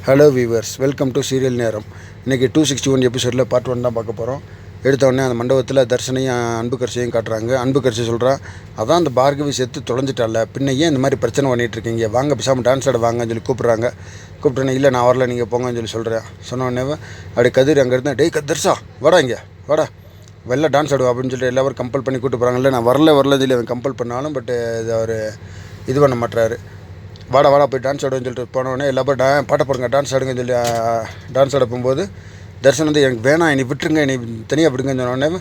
Hello viewers, welcome to serial நேரம். இன்றைக்கி 261 எபிசோடில் பார்ட் 1 தான் பார்க்க போகிறோம். எடுத்தோடனே அந்த மண்டபத்தில் தர்ஷனையும் அன்புக்கரசியையும் காட்டுறாங்க. அன்புக்கரசி சொல்கிறா, அதான் அந்த பார்கவி செத்து தொலைஞ்சிட்டால, பின்ன ஏன் இந்த மாதிரி பிரச்சனை பண்ணிகிட்ருக்கீங்க, வாங்க பேசாமல் டான்ஸ் ஆட வாங்கன்னு சொல்லி கூப்பிட்றாங்க. கூப்பிட்டோன்னே இல்லை நான் வரல, நீங்கள் போங்கன்னு சொல்லி சொல்கிறேன். சொன்னோடனே அப்படி கதிர் அங்கே இருந்தால், டேய் தர்ஷா வாடா, இங்கே வாடா, வெளில டான்ஸ் ஆடுவா அப்படின்னு சொல்லிட்டு எல்லாரும் கம்பல் பண்ணி கூப்பிட்டு போகிறாங்க. இல்லை நான் வரல சொல்லி அவன் கம்பல் பண்ணாலும் பட் இது அவர் இது பண்ண மாட்டுறாரு. வாடா போய் டான்ஸ் ஆடுன்னு சொல்லிட்டு போனோடனே எல்லாரும் பாட்டை போடுங்க, டான்ஸ் ஆடுங்கன்னு சொல்லி டான்ஸ் ஆட போகும்போது தர்ஷன் வந்து எனக்கு வேணாம், என்னை விட்டுருங்க, என்னை தனியாக விடுங்கன்னு சொன்னோடனே,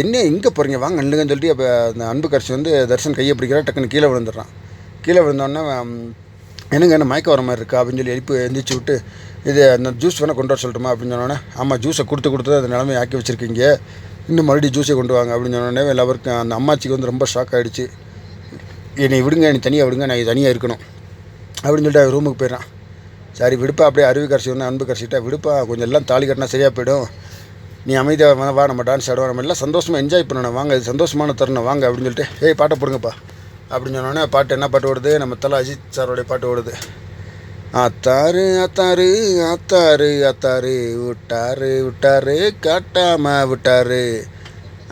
என்ன எங்கே போகிறீங்க வாங்க நில்லுங்கன்னு சொல்லிட்டு அப்போ அந்த அன்புக்கரசி வந்து தர்ஷன் கையை பிடிக்கிறா, டக்குன்னு கீழே விழுந்துடுறான். கீழே விழுந்தோடனே என்ன மயக்கம் வர மாதிரி இருக்கா அப்படின்னு சொல்லி எந்திரிச்சு விட்டு, இது அந்த ஜூஸ் வேணால் கொண்டு வர சொல்லட்டுமா அப்படின்னு சொன்னோன்னே, ஆமாம் ஜூஸை கொடுத்து அந்த நிலைமை ஆக்கி வச்சுருக்கீங்க, இன்னும் மறுபடியும் ஜூஸை கொண்டு வாங்க அப்படின்னு சொன்னோடனே எல்லாருக்கும் அந்த அம்மாச்சிக்கு வந்து ரொம்ப ஷாக் ஆகிடுச்சு. என்னை விடுங்க, என்னை தனியாக விடுங்க, நான் தனியாக இருக்கணும் அப்படின்னு சொல்லிட்டு ரூமுக்கு போயிடறான். சரி விடுப்பா, அப்படியே அருவிக்கரசி வந்து அன்புக்கரசிட்டா, விடுப்பா கொஞ்சம் எல்லாம் தாலி கட்டினா சரியாக போயிடும், நீ அமைதியாக வா, நம்ம டான்ஸ் ஆடுவோம், நம்ம எல்லாம் சந்தோஷமாக என்ஜாய் பண்ணணும், வாங்க இது சந்தோஷமான தருணம் வாங்க அப்படின்னு சொல்லிட்டு, பாட்டை போடுங்கப்பா அப்படின்னு சொன்னோடனே பாட்டு என்ன பாட்டு ஓடுது, நம்ம தலை அஜித் சாரோடைய பாட்டு ஓடுது. ஆத்தாரு ஆத்தாரு ஆத்தாரு ஆத்தாரு விட்டாரு காட்டாமல் விட்டாரு.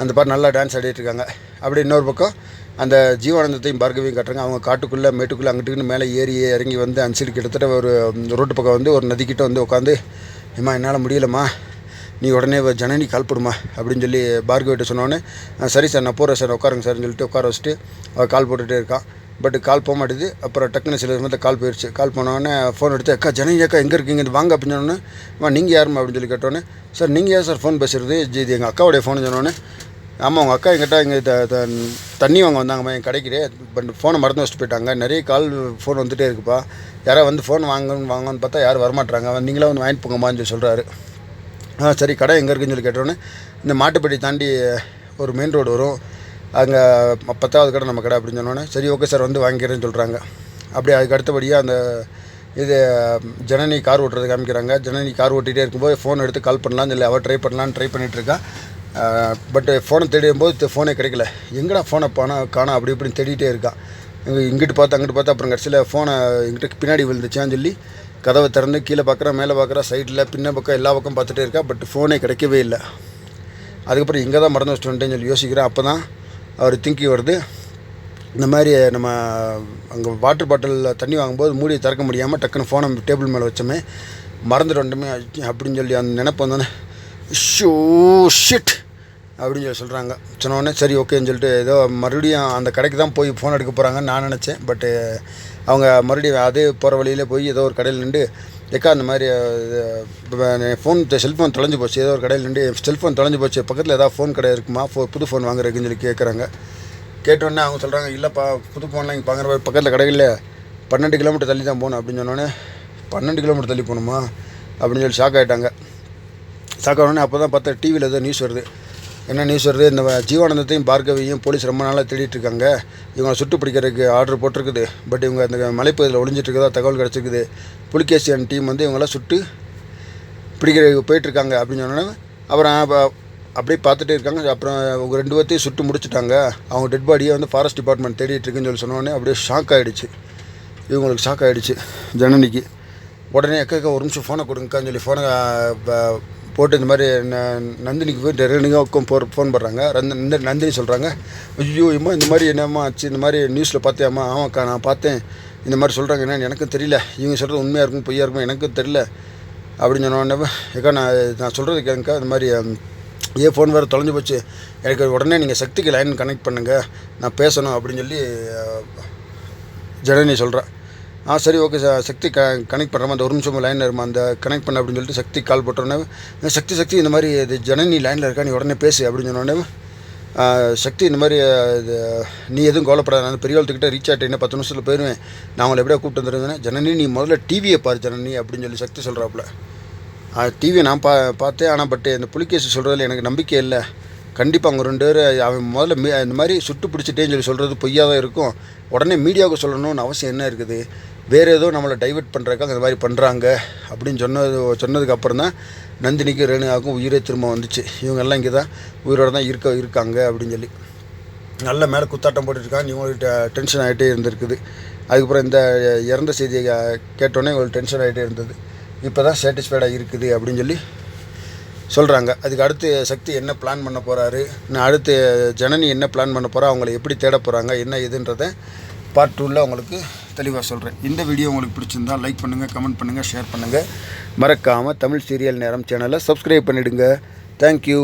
அந்த பாட்டு நல்லா டான்ஸ் ஆடிட்டு இருக்காங்க. அப்படி இன்னொரு பக்கம் அந்த ஜீவானந்தத்தையும் பார்கவியும் காட்டுறாங்க. அவங்க காட்டுக்குள்ளே மேட்டுக்குள்ளே அங்கிட்டுக்குன்னு மேலே ஏறி இறங்கி வந்து அன்சைடு கிட்டத்தட்ட ஒரு ரோட்டு பக்கம் வந்து ஒரு நதிக்கிட்ட வந்து உட்காந்து, ஏம்மா என்னால் முடியலம்மா, நீ உடனே ஜனனி கால் போடுமா அப்படின்னு சொல்லி பார்கவிட்ட சொன்னோடனே, சரி சார் நான் போகிறேன் சார், உட்காருங்க சார்னு சொல்லிட்டு உட்கார வச்சுட்டு அவள் கால் போட்டுகிட்டே இருக்கான். பட் கால் போக மாட்டேது. அப்புறம் டக்குன்னு சில சமயத்தில் கால் போயிடுச்சு. கால் போனோடனே ஃபோன் எடுத்து, அக்கா ஜனனி அக்கா எங்கே இருக்கீங்க, இது வாங்க அப்படின்னு சொன்னோன்னே, நீங்கள் யாருமா அப்படின்னு சொல்லி கேட்டோன்னே, சார் நீங்கள் யார் சார் ஃபோன் பேசுகிறது, இது எங்கள் அக்காவுடைய ஃபோன் சொன்னோன்னே, ஆமாம் உங்கள் அக்கா எங்கிட்ட இங்கே தண்ணி வாங்க வந்தாங்கம்மா என் கடைக்கு, பட் ஃபோனை மறந்து வச்சுட்டு போயிட்டாங்க, நிறைய கால் ஃபோன் வந்துகிட்டே இருக்குப்பா, யாராவது வந்து ஃபோன் வாங்கன்னு பார்த்தா யாரும் வரமாட்டாங்க, நீங்களே வந்து வாங்கிட்டு போங்கம்மான்னு சொல்லி சொல்கிறாரு. சரி கடை எங்கே இருக்குன்னு சொல்லி கேட்டோன்னே, இந்த மாட்டுப்பட்டி தாண்டி ஒரு மெயின் ரோடு வரும், அங்கே 10வது கடை நம்ம கடை அப்படின்னு சொன்னோன்னே, சரி ஓகே சார் வந்து வாங்கிக்கிறேன்னு சொல்கிறாங்க. அப்படியே அதுக்கு அடுத்தபடியாக அந்த இது ஜனனி கார் ஓட்டுறது காமிக்கிறாங்க. ஜனனி கார் ஓட்டிகிட்டே இருக்கும்போது ஃபோன் எடுத்து கால் பண்ணலான்னு சொல்லி அவள் ட்ரை பண்ணிகிட்ருக்கா. பட் ஃபோனை தேடியும்போது ஃபோனே கிடைக்கல. எங்கடா ஃபோனை காணோம் அப்படி இப்படின்னு தேடிகிட்டே இருக்கான். இங்கிட்டு பார்த்தா அப்புறம் கடைசியில் ஃபோனை எங்கிட்ட பின்னாடி விழுந்துச்சான்னு சொல்லி கதவை திறந்து கீழே பார்க்குறா, மேலே பார்க்குறா, சைடில் பின்ன பக்கம் எல்லா பக்கம் பார்த்துட்டே இருக்கா. பட் ஃபோனே கிடைக்கவே இல்லை. அதுக்கப்புறம் இங்கே தான் மறந்து வச்சுட்டு வந்துட்டேன்னு சொல்லி யோசிக்கிறேன். அப்போ தான் அவர் திங்கி வருது, இந்த மாதிரி நம்ம அங்கே வாட்டர் பாட்டிலில் தண்ணி வாங்கும்போது மூடியை திறக்க முடியாமல் டக்குன்னு ஃபோனை டேபிள் மேலே வச்சோமே, மறந்துட்டு வந்துட்டோமே அப்படின்னு சொல்லி அந்த நினைப்பு வந்தோன்னே, ஷோ ஷிட் அப்படின்னு சொல்லி சொல்கிறாங்க. சொன்னோடனே சரி ஓகேன்னு சொல்லிட்டு ஏதோ மறுபடியும் அந்த கடைக்கு தான் போய் ஃபோன் எடுக்க போகிறாங்கன்னு நான் நினச்சேன். பட்டு அவங்க மறுபடியும் அதே போகிற வழியிலே போய் ஏதோ ஒரு கடையில் நின்று, எக்கா அந்த மாதிரி செல்ஃபோன் தொலைஞ்சு போச்சு, ஏதோ ஒரு கடையில் நின்று செல்ஃபோன் தொலைஞ்சு போச்சு, பக்கத்தில் ஏதாவது ஃபோன் கடை இருக்குமா, புது ஃபோன் வாங்குறதுக்குன்னு சொல்லி கேட்குறாங்க. கேட்டோடனே அவங்க சொல்கிறாங்க, இல்லைப்பா புது ஃபோன்லாம் இங்கே வாங்குற பக்கத்தில் கடையில் 12 கிலோமீட்டர் தள்ளி தான் போகணும் அப்படின்னு சொன்னோன்னே, 12 கிலோமீட்டர் தள்ளி போகணுமா அப்படின்னு சொல்லி ஷாக் ஆகிட்டாங்க. ஷாக் ஆகணுன்னே அப்போ தான் பார்த்தா டிவியில் ஏதோ நியூஸ் வருது. என்ன நியூஸ் வருது, இந்த ஜீவானந்தத்தையும் பார்கவியும் போலீஸ் ரொம்ப நாளாக தேடிட்டுருக்காங்க, இவங்களை சுட்டு பிடிக்கிறதுக்கு ஆர்டர் போட்டிருக்குது. பட் இவங்க அந்த மலைப்பகுதியில் ஒளிஞ்சிட்ருக்கதா தகவல் கிடச்சிருக்குது. புலிகேசியன் டீம் வந்து இவங்களாம் சுட்டு பிடிக்கிறதுக்கு போயிட்டுருக்காங்க அப்படின்னு சொன்னோன்னே, அப்புறம் அப்படியே பார்த்துட்டே இருக்காங்க. அப்புறம் அவங்க 2 பேர்த்தையும் சுட்டு முடிச்சுட்டாங்க, அவங்க டெட் பாடியை வந்து ஃபாரஸ்ட் டிபார்ட்மெண்ட் தேடிட்டுருக்குன்னு சொல்லி சொன்னோடனே அப்படியே ஷாக் ஆகிடுச்சு. இவங்களுக்கு ஷாக் ஆகிடுச்சு ஜனனிக்கு. உடனே எக்க ஒரு நிமிஷம் ஃபோனை கொடுங்கக்கான்னு சொல்லி ஃபோனை போட்டு இந்த மாதிரி நந்தினிக்கு போய் ரெண்டுக்கும் ஃபோன் பண்ணுறாங்க. நந்தினி சொல்கிறாங்க, ஐயோ அம்மா இந்த மாதிரி என்னம்மா ஆச்சு, இந்த மாதிரி நியூஸில் பார்த்தியாம்மா, ஆமாக்கா நான் பார்த்தேன், இந்த மாதிரி சொல்கிறாங்க, என்னன்னு எனக்கும் தெரியல, இவங்க சொல்கிறது உண்மையாக இருக்கும் பொய்யா இருக்கும் எனக்கும் தெரியல அப்படின்னு சொன்னோடனே, ஏக்கா நான் சொல்கிறது கேட்கக்கா, இந்த மாதிரி ஏன் ஃபோன் வேறு தொலைஞ்சு போச்சு, எனக்கு உடனே நீங்கள் சக்திக்கு லைன் கனெக்ட் பண்ணுங்கள், நான் பேசணும் அப்படின்னு சொல்லி ஜனனி சொல்கிறேன். சரி ஓகே சார், சக்தி கனெக்ட் பண்ணுறோம், அந்த ஒரு நிமிஷம் லைனில் இருமா, அந்த கனெக்ட் பண்ண அப்படின்னு சொல்லிட்டு சக்தி கால் போட்டோன்னே, சக்தி இந்த மாதிரி இது ஜனனி லைனில் இருக்கா, நீ உடனே பேசு அப்படின்னு சொன்னோடனே, சக்தி இந்த மாதிரி இது நீ எதுவும் கவலைப்படாத, நான் பெரியவள்கிட்ட ரீச் ஆகிட்டேன், 10 நிமிஷத்தில் போயிடுவேன், நான் அவங்களை எப்படியா கூப்பிட்டு வந்துருந்தேன், ஜனனி நீ முதல்ல டிவியை பாரு ஜனனி அப்படின்னு சொல்லி சக்தி சொல்கிறாப்புல. டிவியை நான் பார்த்தேன், ஆனால் பட் இந்த புலிகேசி சொல்கிறதுல எனக்கு நம்பிக்கை இல்லை, கண்டிப்பாக அவங்க 2 பேர் அவன் முதல்ல இந்த மாதிரி சுட்டு பிடிச்சிட்டேன்னு சொல்லி சொல்கிறது பொய்யாக தான் இருக்கும், உடனே மீடியாவுக்கு சொல்லணும்னு அவசியம் என்ன இருக்குது, வேறு ஏதோ நம்மளை டைவெர்ட் பண்ணுறதுக்காக அந்த மாதிரி பண்ணுறாங்க அப்படின்னு சொன்னதுக்கு அப்புறம் தான் நந்தினிக்கு ரேணுகாவுக்கும் உயிரே திரும்ப வந்துச்சு. இவங்கெல்லாம் இங்கே தான் உயிரோடு தான் இருக்காங்க அப்படின்னு சொல்லி நல்ல மேலே குத்தாட்டம் போட்டுருக்காங்க. இவங்களுக்கு டென்ஷன் ஆகிட்டே இருந்திருக்குது. அதுக்கப்புறம் இந்த இறந்த செய்தியை கேட்டோன்னே இவங்களுக்கு டென்ஷன் ஆகிட்டே இருந்தது. இப்போ தான் சாட்டிஸ்ஃபைடாக இருக்குது அப்படின்னு சொல்லி சொல்கிறாங்க. அதுக்கு அடுத்து சக்தி என்ன பிளான் பண்ண போகிறாரு, நான் அடுத்து ஜனனி என்ன பிளான் பண்ண போகிறா, அவங்கள எப்படி தேட போகிறாங்க, என்ன இதுன்றதை பார்ட் 2ல் உங்களுக்கு தெளிவாக சொல்கிறேன். இந்த வீடியோ உங்களுக்கு பிடிச்சிருந்தால் லைக் பண்ணுங்கள், கமெண்ட் பண்ணுங்கள், ஷேர் பண்ணுங்கள். மறக்காமல் தமிழ் சீரியல் நேரம் சேனலை சப்ஸ்கிரைப் பண்ணிவிடுங்க. தேங்க்யூ.